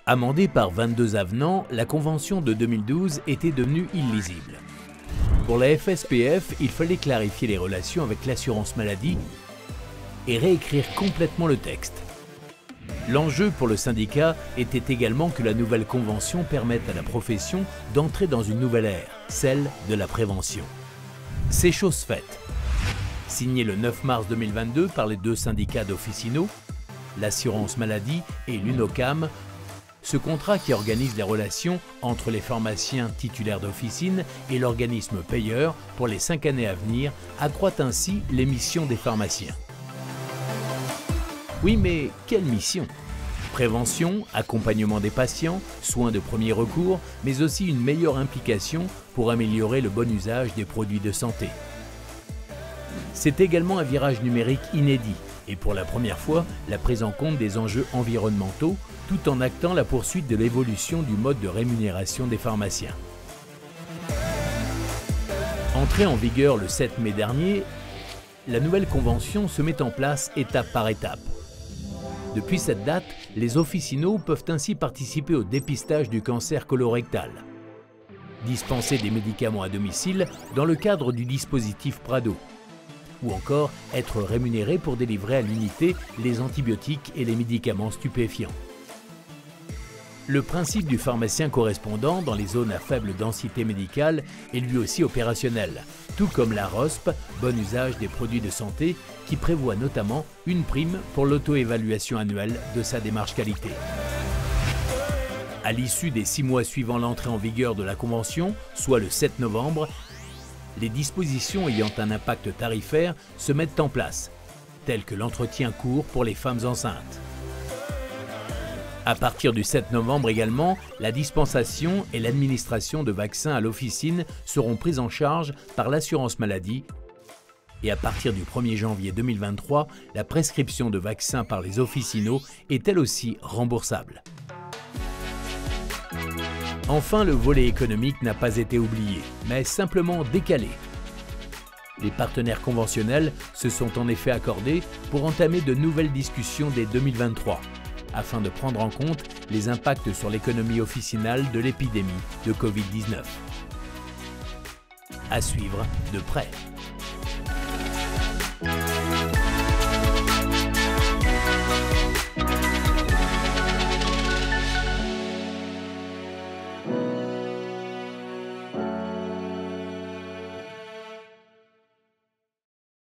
Amendée par 22 avenants, la Convention de 2012 était devenue illisible. Pour la FSPF, il fallait clarifier les relations avec l'assurance maladie et réécrire complètement le texte. L'enjeu pour le syndicat était également que la nouvelle convention permette à la profession d'entrer dans une nouvelle ère, celle de la prévention. C'est chose faite. Signé le 9 mars 2022 par les deux syndicats d'officinaux, l'assurance maladie et l'UNOCAM, ce contrat qui organise les relations entre les pharmaciens titulaires d'officine et l'organisme payeur pour les 5 années à venir accroît ainsi les missions des pharmaciens. Oui, mais quelle mission? Prévention, accompagnement des patients, soins de premier recours, mais aussi une meilleure implication pour améliorer le bon usage des produits de santé. C'est également un virage numérique inédit et pour la première fois, la prise en compte des enjeux environnementaux tout en actant la poursuite de l'évolution du mode de rémunération des pharmaciens. Entrée en vigueur le 7 mai dernier, la nouvelle convention se met en place étape par étape. Depuis cette date, les officinaux peuvent ainsi participer au dépistage du cancer colorectal, dispenser des médicaments à domicile dans le cadre du dispositif Prado, ou encore être rémunérés pour délivrer à l'unité les antibiotiques et les médicaments stupéfiants. Le principe du pharmacien correspondant dans les zones à faible densité médicale est lui aussi opérationnel, tout comme la ROSP, bon usage des produits de santé, qui prévoit notamment une prime pour l'auto-évaluation annuelle de sa démarche qualité. À l'issue des 6 mois suivant l'entrée en vigueur de la Convention, soit le 7 novembre, les dispositions ayant un impact tarifaire se mettent en place, telles que l'entretien court pour les femmes enceintes. À partir du 7 novembre également, la dispensation et l'administration de vaccins à l'officine seront prises en charge par l'assurance maladie. Et à partir du 1er janvier 2023, la prescription de vaccins par les officinaux est elle aussi remboursable. Enfin, le volet économique n'a pas été oublié, mais simplement décalé. Les partenaires conventionnels se sont en effet accordés pour entamer de nouvelles discussions dès 2023, afin de prendre en compte les impacts sur l'économie officinale de l'épidémie de Covid-19. À suivre de près.